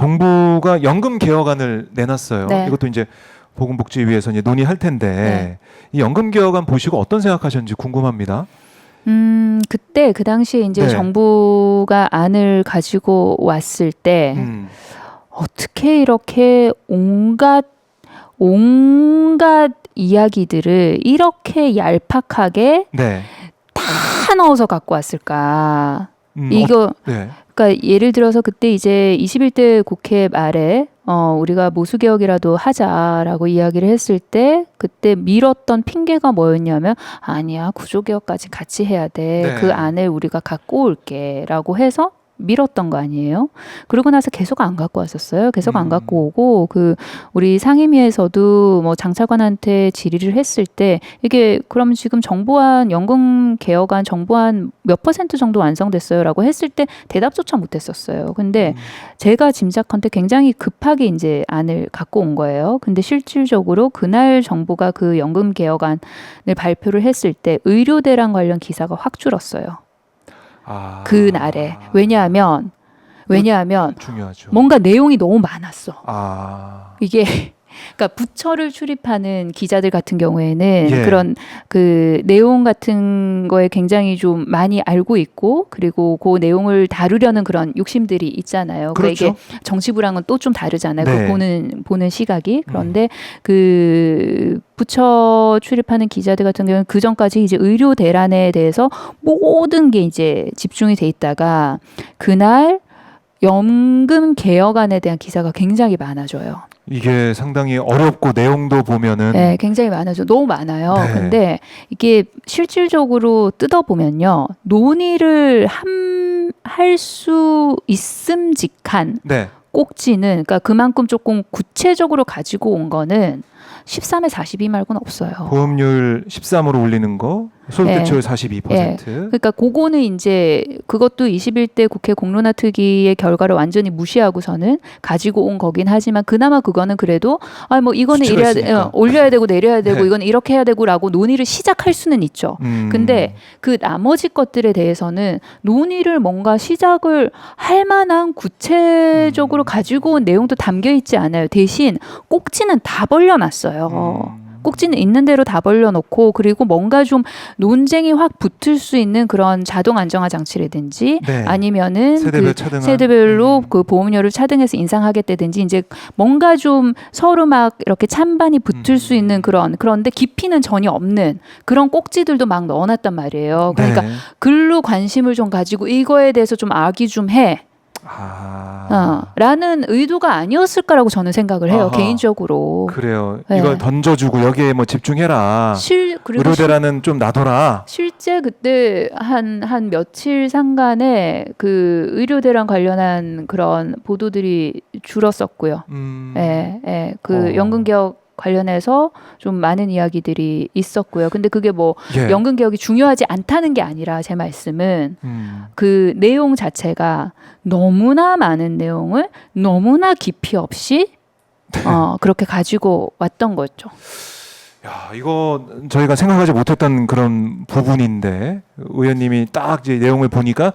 정부가 연금 개혁안을 내놨어요. 네. 이것도 이제 보건복지위에서 이제 논의할 텐데 네. 이 연금 개혁안 보시고 어떤 생각하셨는지 궁금합니다. 그때 그 당시에 이제 네. 정부가 안을 가지고 왔을 때 어떻게 이렇게 온갖 이야기들을 이렇게 얄팍하게 네. 다 넣어서 갖고 왔을까? 이거 네. 그러니까 예를 들어서 그때 이제 21대 국회 말에 우리가 모수개혁이라도 하자라고 이야기를 했을 때 그때 밀었던 핑계가 뭐였냐면 아니야 구조개혁까지 같이 해야 돼. 네. 그 안에 우리가 갖고 올게라고 해서 밀었던 거 아니에요. 그러고 나서 계속 안 갖고 왔었어요. 계속 안 갖고 오고 그 우리 상임위에서도 뭐 장차관한테 질의를 했을 때 이게 그럼 지금 정부안 연금 개혁안 정부안 몇 % 정도 완성됐어요라고 했을 때 대답조차 못했었어요. 근데 제가 짐작한테 굉장히 급하게 이제 안을 갖고 온 거예요. 근데 실질적으로 그날 정부가 그 연금 개혁안을 발표를 했을 때 의료대란 관련 기사가 확 줄었어요. 그날에 왜냐하면 중요하죠. 뭔가 내용이 너무 많았어. 이게 그러니까 부처를 출입하는 기자들 같은 경우에는 예. 그런 그 내용 같은 거에 굉장히 좀 많이 알고 있고 그리고 그 내용을 다루려는 그런 욕심들이 있잖아요. 그렇죠. 그러니까 이게 정치부랑은 또 좀 다르잖아요. 네. 그 보는 시각이. 그런데 그 부처 출입하는 기자들 같은 경우는 그 전까지 이제 의료 대란에 대해서 모든 게 이제 집중이 돼 있다가 그날 연금 개혁안에 대한 기사가 굉장히 많아져요. 이게 상당히 어렵고 내용도 보면은 네, 굉장히 많아져. 너무 많아요. 네. 근데 이게 실질적으로 뜯어보면요. 논의를 할 수 있음직한 네. 꼭지는 그러니까 그만큼 조금 구체적으로 가지고 온 거는 13에 42 말고는 없어요. 보험료 13으로 올리는 거, 소득대체율 42%. 그러니까 그거는 이제 그것도 21대 국회 공론화 특위의 결과를 완전히 무시하고서는 가지고 온 거긴 하지만 그나마 그거는 그래도 뭐 이거는 수치가 이래야 있으니까. 올려야 되고 내려야 되고 네. 이건 이렇게 해야 되고라고 논의를 시작할 수는 있죠. 근데 그 나머지 것들에 대해서는 논의를 뭔가 시작을 할 만한 구체적으로 가지고 온 내용도 담겨 있지 않아요. 대신 꼭지는 다 벌려놨어요. 꼭지는 있는 대로 다 벌려놓고 그리고 뭔가 좀 논쟁이 확 붙을 수 있는 그런 자동 안정화 장치라든지 네. 아니면은 세대별 그 차등한. 세대별로 그 보험료를 차등해서 인상하겠다든지 이제 뭔가 좀 서로 막 이렇게 찬반이 붙을 수 있는 그런데 깊이는 전혀 없는 그런 꼭지들도 막 넣어놨단 말이에요. 그러니까 네. 글로 관심을 좀 가지고 이거에 대해서 좀 아기 좀 해. 라는 의도가 아니었을까라고 저는 생각을 해요. 개인적으로. 그래요. 네. 이걸 던져주고 여기에 뭐 집중해라. 그리고 의료대란은 좀 놔둬라. 실제 그때 한 며칠 상간에 그 의료대란 관련한 그런 보도들이 줄었었고요. 그 연금개혁 관련해서 좀 많은 이야기들이 있었고요. 근데 그게 뭐 예. 연금개혁이 중요하지 않다는 게 아니라 제 말씀은 그 내용 자체가 너무나 많은 내용을 너무나 깊이 없이 그렇게 가지고 왔던 거죠. 야, 이거 저희가 생각하지 못했던 그런 부분인데 의원님이 딱 이제 내용을 보니까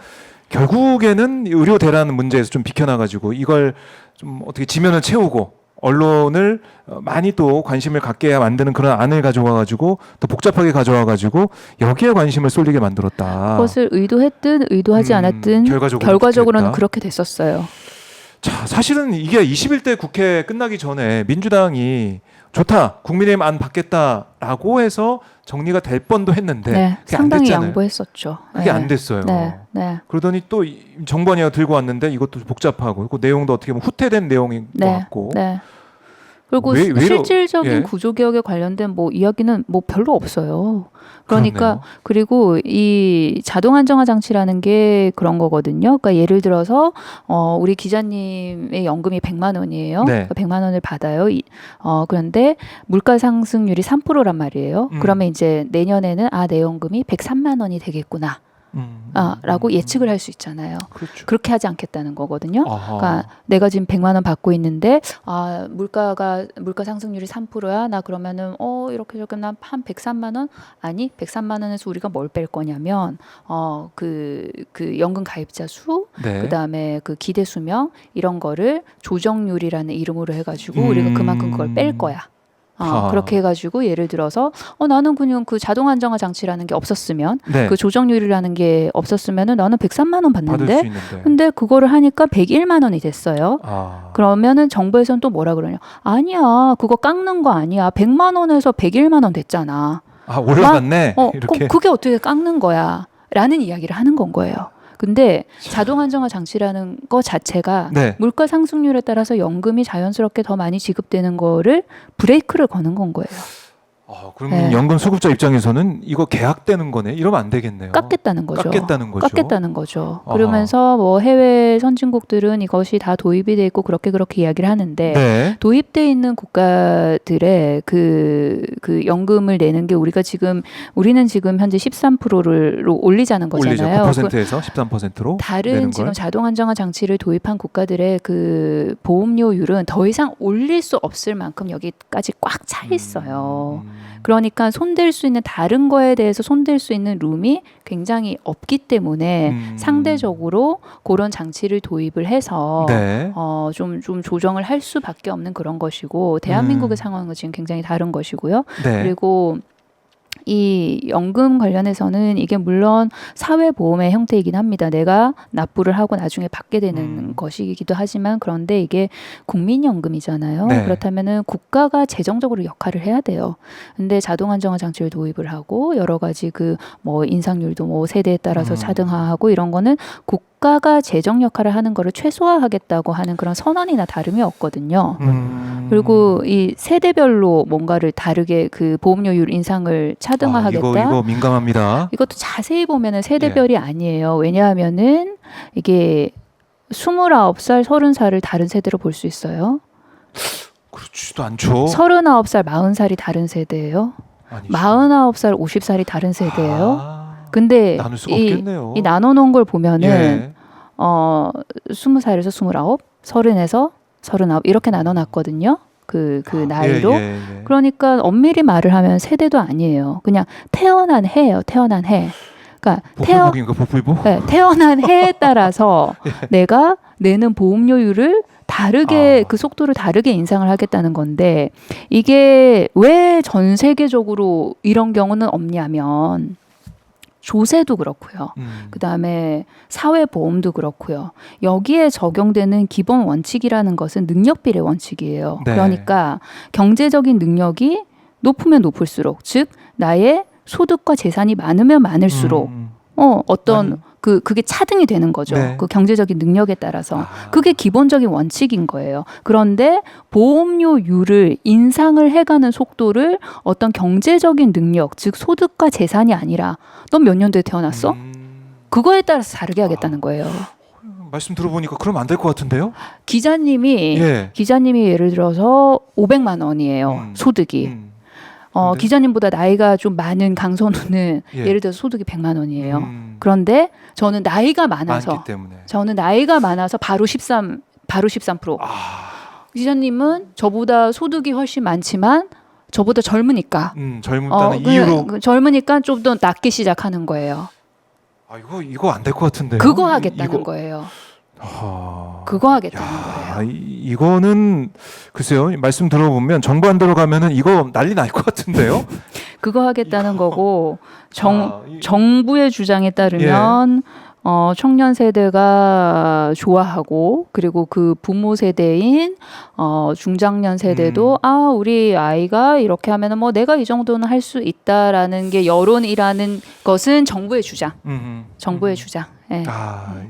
결국에는 의료 대란 문제에서 좀 비켜나가지고 이걸 좀 어떻게 지면을 채우고 언론을 많이 또 관심을 갖게 만드는 그런 안을 가져와가지고 더 복잡하게 가져와가지고 여기에 관심을 쏠리게 만들었다. 그것을 의도했든 의도하지 않았든 결과적으로는 그렇게 됐었어요. 자, 사실은 이게 21대 국회 끝나기 전에 민주당이 좋다, 국민의힘 안 받겠다라고 해서 정리가 될 뻔도 했는데 그게 상당히 안 됐잖아요. 양보했었죠. 그게 안 됐어요. 그러더니 또 정부안이가 들고 왔는데 이것도 복잡하고 그 내용도 어떻게 보면 후퇴된 내용인 것 같고. 그리고 실질적인 구조개혁에 관련된 뭐 이야기는 뭐 별로 없어요. 그러니까 그렇네요. 그리고 이 자동 안정화 장치라는 게 그런 거거든요. 그러니까 예를 들어서 우리 기자님의 연금이 100만 원이에요. 네. 그러니까 100만 원을 받아요. 그런데 물가 상승률이 3%란 말이에요. 그러면 이제 내년에는 내 연금이 103만 원이 되겠구나. 라고 예측을 할 수 있잖아요. 그렇죠. 그렇게 하지 않겠다는 거거든요. 아하. 그러니까 내가 지금 100만 원 받고 있는데 물가 상승률이 3%야. 나 그러면은 이렇게 저렇게 난 한 103만 원? 아니, 103만 원에서 우리가 뭘 뺄 거냐면 그 연금 가입자 수, 네. 그다음에 그 기대 수명 이런 거를 조정률이라는 이름으로 해 가지고 우리가 그만큼 그걸 뺄 거야. 그렇게 해가지고 예를 들어서 나는 그냥 그 자동 안정화 장치라는 게 없었으면 네. 그 조정률이라는 게 없었으면은 나는 103만 원 받을 받는데 수 있는데. 근데 그거를 하니까 101만 원이 됐어요. 그러면은 정부에서는 또 뭐라 그러냐? 아니야, 그거 깎는 거 아니야. 100만 원에서 101만 원 됐잖아. 올라갔네. 이렇게. 그게 어떻게 깎는 거야? 라는 이야기를 하는 건 거예요. 근데 자동 안정화 장치라는 거 자체가 네. 물가 상승률에 따라서 연금이 자연스럽게 더 많이 지급되는 거를 브레이크를 거는 건 거예요. 그러면 네. 연금 수급자 입장에서는 이거 계약되는 거네. 이러면 안 되겠네요. 깎겠다는 거죠. 깎겠다는 거죠. 그러면서 뭐 해외 선진국들은 이것이 다 도입이 돼 있고 그렇게 이야기를 하는데 네. 도입돼 있는 국가들의 그 연금을 내는 게 우리는 지금 현재 13%를 올리자는 거잖아요. 올리죠. 9%에서 13%로 다른 내는 지금 걸. 자동 안정화 장치를 도입한 국가들의 그 보험료율은 더 이상 올릴 수 없을 만큼 여기까지 꽉 차 있어요. 그러니까 손댈 수 있는 다른 거에 대해서 손댈 수 있는 룸이 굉장히 없기 때문에 상대적으로 그런 장치를 도입을 해서 네. 좀 조정을 할 수밖에 없는 그런 것이고 대한민국의 상황은 지금 굉장히 다른 것이고요. 네. 그리고 이 연금 관련해서는 이게 물론 사회보험의 형태이긴 합니다. 내가 납부를 하고 나중에 받게 되는 것이기도 하지만 그런데 이게 국민연금이잖아요. 네. 그렇다면은 국가가 재정적으로 역할을 해야 돼요. 근데 자동 안정화 장치를 도입을 하고 여러 가지 그 뭐 인상률도 뭐 세대에 따라서 차등화하고 이런 거는 국가가 재정 역할을 하는 거를 최소화하겠다고 하는 그런 선언이나 다름이 없거든요. 그리고 이 세대별로 뭔가를 다르게 그 보험료율 인상을 차등화하겠다. 이거 민감합니다. 이것도 자세히 보면은 세대별이 아니에요. 왜냐하면은 이게 29살, 30살을 다른 세대로 볼 수 있어요. 그렇지도 않죠. 39살, 40살이 다른 세대예요. 아니죠. 49살, 50살이 다른 세대예요. 근데 나눌 수가 없겠네요. 이 나눠놓은 걸 보면은 예. 20살에서 29, 30에서 39 이렇게 나눠놨거든요. 그 나이로. 예. 그러니까 엄밀히 말을 하면 세대도 아니에요. 그냥 태어난 해예요. 태어난 해. 그러니까 복불복인가 복불복? 네, 태어난 해에 따라서 내가 내는 보험료율을 다르게 그 속도를 다르게 인상을 하겠다는 건데 이게 왜 전 세계적으로 이런 경우는 없냐면 조세도 그렇고요. 그다음에 사회보험도 그렇고요. 여기에 적용되는 기본 원칙이라는 것은 능력비례 원칙이에요. 네. 그러니까 경제적인 능력이 높으면 높을수록 즉 나의 소득과 재산이 많으면 많을수록 그게 차등이 되는 거죠. 네. 그 경제적인 능력에 따라서. 그게 기본적인 원칙인 거예요. 그런데 보험료율을 인상을 해가는 속도를 어떤 경제적인 능력, 즉 소득과 재산이 아니라 넌 몇 년도에 태어났어? 그거에 따라서 다르게 하겠다는 거예요. 말씀 들어보니까 그러면 안 될 것 같은데요? 기자님이 예를 들어서 500만 원이에요. 소득이. 기자님보다 나이가 좀 많은 강선우는 예를 들어서 소득이 100만 원이에요. 그런데 저는 나이가 많아서 바로 13%. 기자님은 저보다 소득이 훨씬 많지만 저보다 젊으니까. 젊다는 이유로 젊으니까 좀 더 낮게 시작하는 거예요. 이거 안 될 것 같은데요? 그거 하겠다는 거예요. 그거 하겠다는 거예요. 이거는 글쎄요. 말씀 들어보면 정부 안 들어가면은 이거 난리 날 것 같은데요? 그거 하겠다는 거고 정부의 주장에 따르면 청년 세대가 좋아하고 그리고 그 부모 세대인 중장년 세대도 우리 아이가 이렇게 하면은 뭐 내가 이 정도는 할 수 있다라는 게 여론이라는 것은 정부의 주장. 정부의 주장. 네.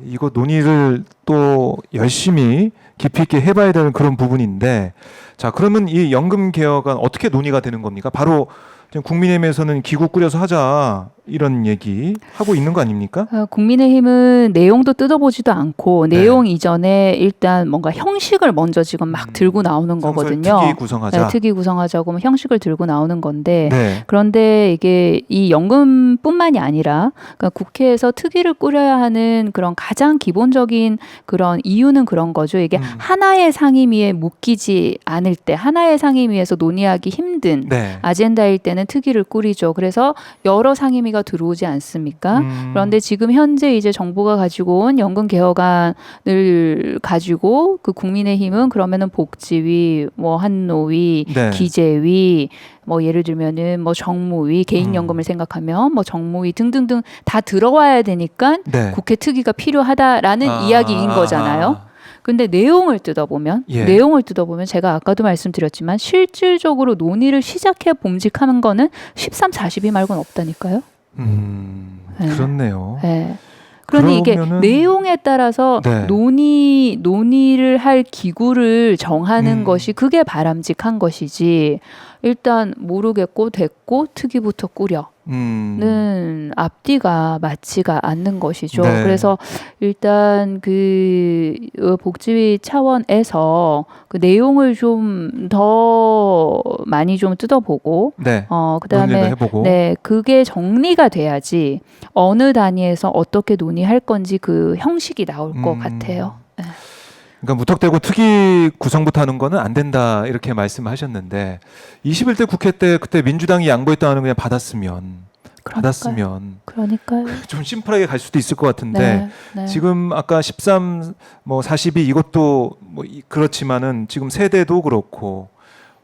이거 논의를 또 열심히 깊이 있게 해봐야 되는 그런 부분인데 자 그러면 이 연금 개혁안 어떻게 논의가 되는 겁니까? 바로 지금 국민의힘에서는 기구 꾸려서 하자 이런 얘기 하고 있는 거 아닙니까? 국민의힘은 내용도 뜯어보지도 않고 네. 내용 이전에 일단 뭔가 형식을 먼저 지금 막 들고 나오는 성설 거거든요. 특위 구성하자. 네, 특위 구성하자고 하면 형식을 들고 나오는 건데 네. 그런데 이게 이 연금뿐만이 아니라 그러니까 국회에서 특위를 꾸려야 하는 그런 가장 기본적인 그런 이유는 그런 거죠. 이게 하나의 상임위에 묶이지 않을 때 하나의 상임위에서 논의하기 힘든 네. 아젠다일 때는 특위를 꾸리죠. 그래서 여러 상임위가 들어오지 않습니까? 그런데 지금 현재 이제 정부가 가지고 온 연금 개혁안을 가지고 그 국민의힘은 그러면은 복지위, 뭐 한노위, 네. 기재위, 뭐 예를 들면은 뭐 정무위, 개인연금을 생각하면 뭐 정무위 등등등 다 들어와야 되니까 네. 국회 특위가 필요하다라는 이야기인 거잖아요. 근데 내용을 뜯어보면 제가 아까도 말씀드렸지만 실질적으로 논의를 시작해 봄직하는 거는 13, 40이 말고는 없다니까요. 네. 그렇네요. 네. 그러니 이게 내용에 따라서 네. 논의를 할 기구를 정하는 것이 그게 바람직한 것이지 일단 모르겠고 됐고 특위부터 꾸려는 앞뒤가 맞지가 않는 것이죠. 네. 그래서 일단 그 복지위 차원에서 그 내용을 좀 더 많이 좀 뜯어보고 네. 그다음에 논의를 해보고. 네, 그게 정리가 돼야지 어느 단위에서 어떻게 논의할 건지 그 형식이 나올 것 같아요. 네. 그러니까 무턱대고 특위 구성부터 하는 거는 안 된다 이렇게 말씀하셨는데 21대 국회 때 그때 민주당이 양보했다는 그냥 받았으면 그러니까요. 좀 심플하게 갈 수도 있을 것 같은데 네. 지금 아까 13, 뭐 42 이것도 뭐 그렇지만은 지금 세대도 그렇고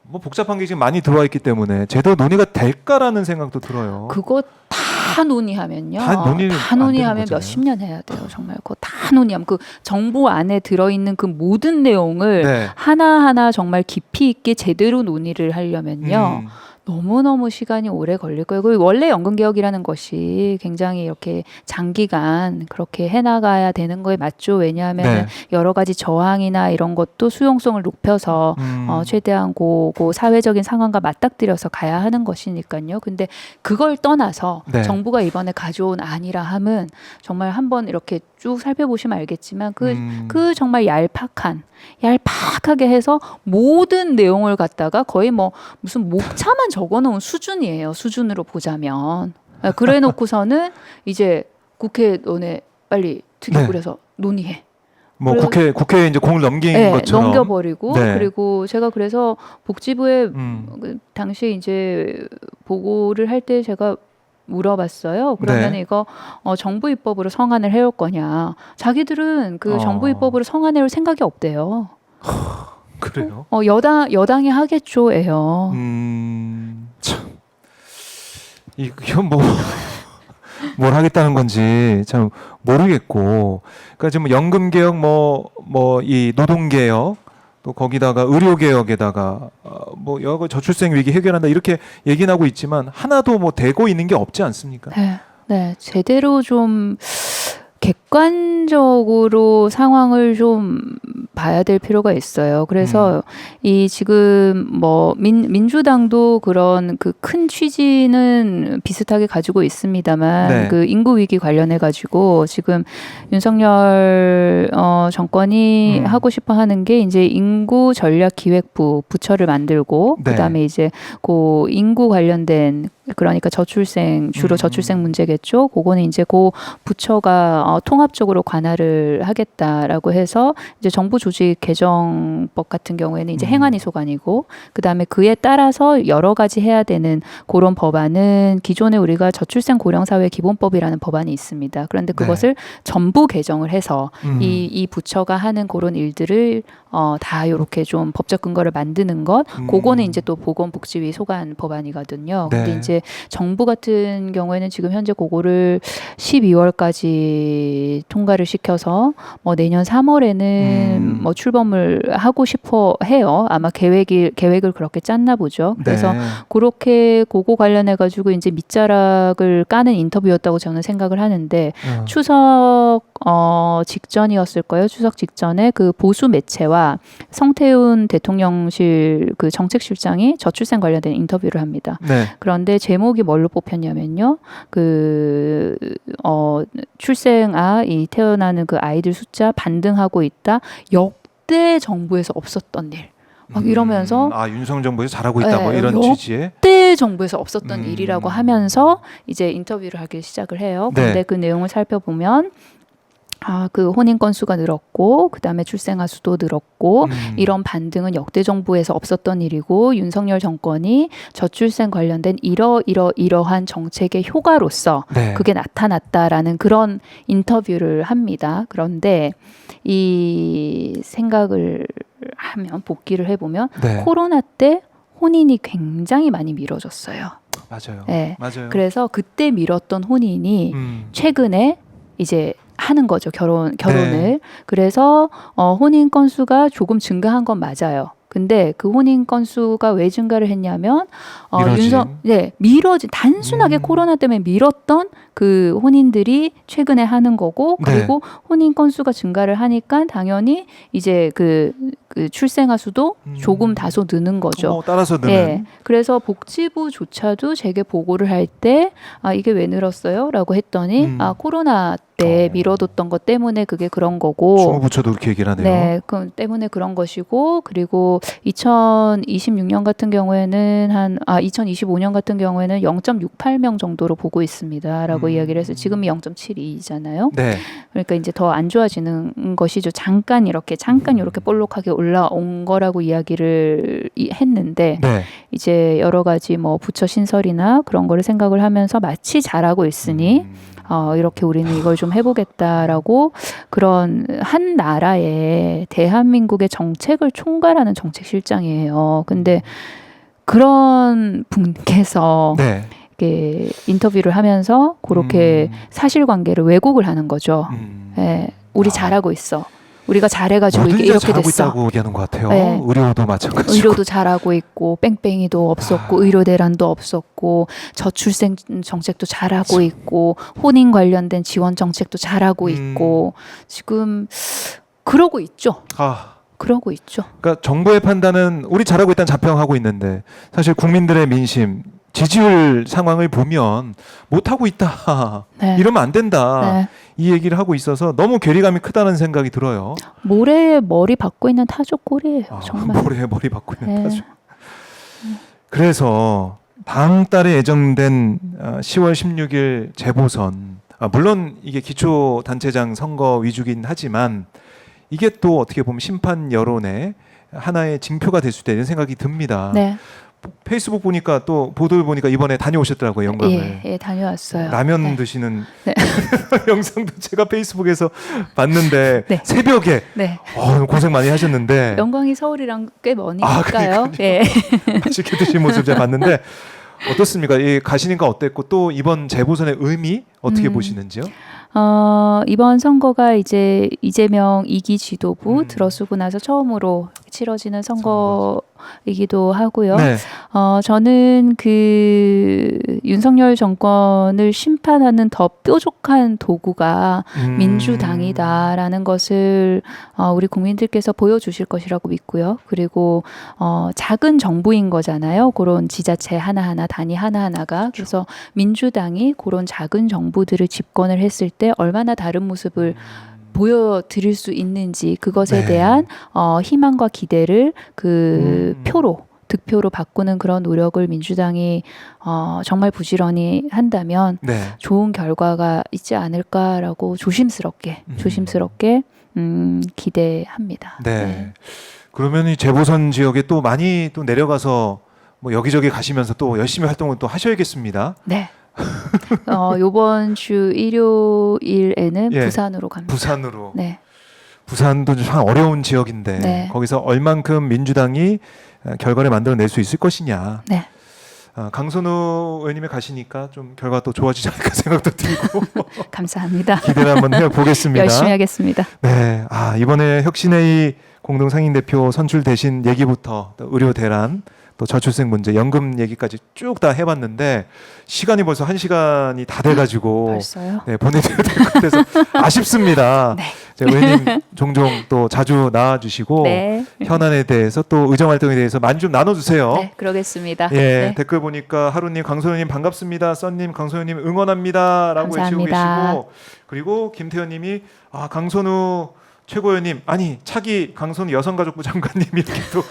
뭐 복잡한 게 지금 많이 들어와 있기 때문에 제대로 논의가 될까라는 생각도 들어요. 그거 다 논의하면요. 다 논의는 다 안 논의하면 되는 거잖아요. 몇십 년 해야 돼요. 정말 그거 다 논의하면 그 정부 안에 들어있는 그 모든 내용을 네. 하나하나 정말 깊이 있게 제대로 논의를 하려면요. 너무너무 시간이 오래 걸릴 거예요. 그리고 원래 연금개혁이라는 것이 굉장히 이렇게 장기간 그렇게 해나가야 되는 거에 맞죠. 왜냐하면 네. 여러 가지 저항이나 이런 것도 수용성을 높여서 최대한 고 사회적인 상황과 맞닥뜨려서 가야 하는 것이니까요. 근데 그걸 떠나서 네. 정부가 이번에 가져온 안이라 함은 정말 한번 이렇게 쭉 살펴보시면 알겠지만 그 정말 얄팍하게 해서 모든 내용을 갖다가 거의 뭐 무슨 목차만 적어놓은 수준이에요. 수준으로 보자면. 그래 놓고서는 이제 국회 너네 빨리 특위 꾸려서 논의해. 뭐 국회에 이제 공을 넘긴 것처럼 넘겨버리고 네. 그리고 제가 그래서 복지부에 그 당시 이제 보고를 할 때 제가 물어봤어요. 그러면 이거 정부 입법으로 성안을 해올 거냐? 자기들은 그 정부 입법으로 성안해올 생각이 없대요. 그래요? 여당이 하겠죠예요. 참 이건 뭘 하겠다는 건지 참 모르겠고, 그러니까 지금 연금 개혁, 뭐 이 노동 개혁, 또 거기다가 의료 개혁에다가 뭐 여러 저출생 위기 해결한다 이렇게 얘기는 하고 있지만 하나도 뭐 되고 있는 게 없지 않습니까? 네, 제대로 좀 객관적으로 상황을 좀 봐야 될 필요가 있어요. 그래서 이 지금 뭐 민주당도 그런 그 큰 취지는 비슷하게 가지고 있습니다만 그 인구 위기 관련해 가지고 지금 윤석열 정권이 하고 싶어 하는 게 이제 인구 전략 기획부 부처를 만들고 그다음에 이제 그 인구 관련된 그러니까 저출생 주로 저출생 문제겠죠. 그거는 이제 그 부처가 통합적으로 관할을 하겠다라고 해서 이제 정부 조직 개정법 같은 경우에는 이제 행안위 소관이고 그다음에 그에 따라서 여러 가지 해야 되는 그런 법안은 기존에 우리가 저출생 고령사회 기본법이라는 법안이 있습니다. 그런데 그것을 전부 개정을 해서 이 부처가 하는 그런 일들을 다 이렇게 좀 법적 근거를 만드는 것, 그거는 이제 또 보건복지위 소관 법안이거든요. 근데 이제 정부 같은 경우에는 지금 현재 그거를 12월까지 통과를 시켜서 뭐 내년 3월에는 뭐 출범을 하고 싶어 해요. 아마 계획을 그렇게 짰나 보죠. 그래서 그렇게 그거 관련해 가지고 이제 밑자락을 까는 인터뷰였다고 저는 생각을 하는데 추석 직전이었을 거예요. 추석 직전에 그 보수 매체와 성태훈 대통령실 그 정책실장이 저출생 관련된 인터뷰를 합니다. 그런데 제목이 뭘로 뽑혔냐면요. 이 태어나는 그 아이들 숫자 반등하고 있다. 역대 정부에서 없었던 일. 막 이러면서 윤석열 정부에서 잘하고 있다 뭐 이런 취지의 역대 정부에서 없었던 일이라고 하면서 이제 인터뷰를 하기 시작을 해요. 네. 근데 그 내용을 살펴보면 그 혼인 건수가 늘었고 그다음에 출생아 수도 늘었고 이런 반등은 역대 정부에서 없었던 일이고 윤석열 정권이 저출생 관련된 이러한 정책의 효과로서 네. 그게 나타났다라는 그런 인터뷰를 합니다. 그런데 이 생각을 하면 복기를 해보면 네. 코로나 때 혼인이 굉장히 많이 미뤄졌어요. 맞아요. 네. 맞아요. 그래서 그때 미뤘던 혼인이 최근에 이제 하는 거죠. 결혼을. 네. 그래서 혼인 건수가 조금 증가한 건 맞아요. 근데 그 혼인 건수가 왜 증가를 했냐면 미뤄진 단순하게 코로나 때문에 미뤘던 그 혼인들이 최근에 하는 거고 그리고 혼인 건수가 증가를 하니까 당연히 이제 그 출생아 수도 조금 다소 느는 거죠. 따라서 느는. 네. 그래서 복지부조차도 제게 보고를 할 때 이게 왜 늘었어요?라고 했더니 코로나 때 미뤄뒀던 것 때문에 그게 그런 거고. 주무부처도 그렇게 얘기를 하네요. 네, 그 때문에 그런 것이고 그리고 2026년 같은 경우에는 2025년 같은 경우에는 0.68명 정도로 보고 있습니다라고 이야기를 해서 지금이 0.72잖아요. 네. 그러니까 이제 더 안 좋아지는 것이죠. 잠깐 이렇게 볼록하게 올라온 거라고 이야기를 했는데 네. 이제 여러 가지 뭐 부처 신설이나 그런 거를 생각을 하면서 마치 잘하고 있으니 이렇게 우리는 이걸 좀 해보겠다라고 그런 한 나라의 대한민국의 정책을 총괄하는 정책실장이에요. 근데 그런 분께서 네. 이렇게 인터뷰를 하면서 그렇게 사실관계를 왜곡을 하는 거죠. 예, 우리 잘하고 있어. 우리가 잘해가지고 모든 이렇게 잘하고 됐어. 있다고 얘기하는 것 같아요. 네. 의료도 마찬가지고. 의료도 잘하고 있고 뺑뺑이도 없었고 의료 대란도 없었고 저출생 정책도 잘하고 있고 혼인 관련된 지원 정책도 잘하고 있고 지금 그러고 있죠. 그러고 있죠. 그러니까 정부의 판단은 우리 잘하고 있다는 자평하고 있는데 사실 국민들의 민심 지지율 상황을 보면 못하고 있다. 네. 이러면 안 된다. 네. 이 얘기를 하고 있어서 너무 괴리감이 크다는 생각이 들어요. 모래에 머리 박고 있는 타조 꼴이에요. 정말. 모래에 머리 박고 있는 네. 타조. 그래서 다음 달에 예정된 10월 16일 재보선 물론 이게 기초단체장 선거 위주긴 하지만 이게 또 어떻게 보면 심판 여론의 하나의 징표가 될 수 있다 이런 생각이 듭니다. 네. 페이스북 보니까 또 보도를 보니까 이번에 다녀오셨더라고요. 영광을. 예, 다녀왔어요. 라면 네. 드시는 영상도 제가 페이스북에서 봤는데 네. 새벽에 네. 고생 많이 하셨는데 영광이 서울이랑 꽤 머니까요. 그러니까요. 예. 맛있게 드신 모습 제가 봤는데 어떻습니까? 가시니까 어땠고 또 이번 재보선의 의미 어떻게 보시는지요? 이번 선거가 이제 이재명 2기 지도부 들어서고 나서 처음으로 치러지는 선거이기도 하고요. 네. 저는 그 윤석열 정권을 심판하는 더 뾰족한 도구가 민주당이다라는 것을 우리 국민들께서 보여주실 것이라고 믿고요. 그리고 작은 정부인 거잖아요. 그런 지자체 하나하나, 단위 하나하나가. 그래서 민주당이 그런 작은 정부들을 집권을 했을 때 얼마나 다른 모습을 보여드릴 수 있는지 그것에 네. 대한 희망과 기대를 그 득표로 바꾸는 그런 노력을 민주당이 정말 부지런히 한다면 네. 좋은 결과가 있지 않을까라고 조심스럽게 기대합니다. 네. 그러면 이 재보선 지역에 또 많이 또 내려가서 뭐 여기저기 가시면서 또 열심히 활동을 또 하셔야겠습니다. 네. 요번 주 일요일에는 예. 부산으로 갑니다. 부산으로. 네. 부산도 참 어려운 지역인데 네. 거기서 얼만큼 민주당이 결과를 만들어낼 수 있을 것이냐. 네. 강선우 의원님이 가시니까 좀 결과 또 좋아지지 않을까 생각도 들고 감사합니다. 기대를 한번 해보겠습니다. 열심히 하겠습니다. 네, 이번에 혁신회의 공동상임대표 선출되신 얘기부터 또 의료 대란 또 저출생 문제, 연금 얘기까지 쭉 다 해봤는데 시간이 벌써 1시간이 다 돼가지고 벌써요? 네, 보내드려야 될 것 같아서 아쉽습니다. 네. 의원님 종종 또 자주 나와주시고 네. 현안에 대해서 또 의정 활동에 대해서 많이 좀 나눠주세요. 네, 그러겠습니다. 예, 네. 댓글 보니까 하루님, 강소연님 반갑습니다. 썬님, 강소연님 응원합니다라고 해주시고 감사합니다. 계시고 그리고 김태현님이 강선우 최고위원님 아니 차기 강선우 여성가족부 장관님 이렇게 또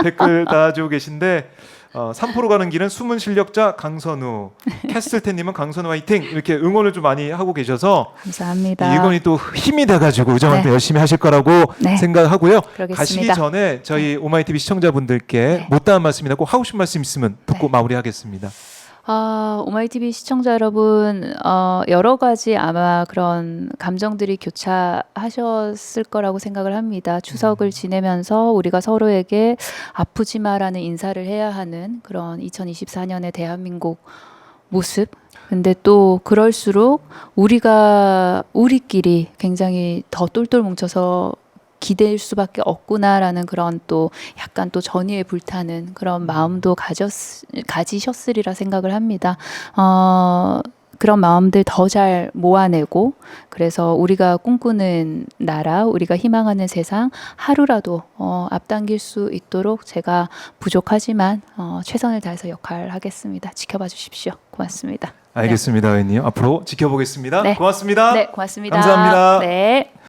댓글 달아주고 계신데 3포로 가는 길은 숨은 실력자 강선우, 캐슬텐님은 강선우 화이팅 이렇게 응원을 좀 많이 하고 계셔서 감사합니다. 이건이 또 힘이 돼가지고 의정활동 네. 열심히 하실 거라고 네. 생각하고요. 그러겠습니다. 가시기 전에 저희 오마이TV 시청자분들께 네. 못다한 말씀이나 꼭 하고 싶은 말씀 있으면 듣고 네. 마무리하겠습니다. 오마이TV 시청자 여러분, 여러 가지 아마 그런 감정들이 교차하셨을 거라고 생각을 합니다. 추석을 지내면서 우리가 서로에게 아프지 마라는 인사를 해야 하는 그런 2024년의 대한민국 모습. 근데 또 그럴수록 우리끼리 굉장히 더 똘똘 뭉쳐서 기댈 수밖에 없구나라는 그런 또 약간 또 전의에 불타는 그런 마음도 가지셨으리라 생각을 합니다. 그런 마음들 더 잘 모아내고 그래서 우리가 꿈꾸는 나라, 우리가 희망하는 세상 하루라도 앞당길 수 있도록 제가 부족하지만 최선을 다해서 역할하겠습니다. 지켜봐 주십시오. 고맙습니다. 알겠습니다, 의원님. 앞으로 지켜보겠습니다. 네. 고맙습니다. 네, 고맙습니다. 감사합니다. 네.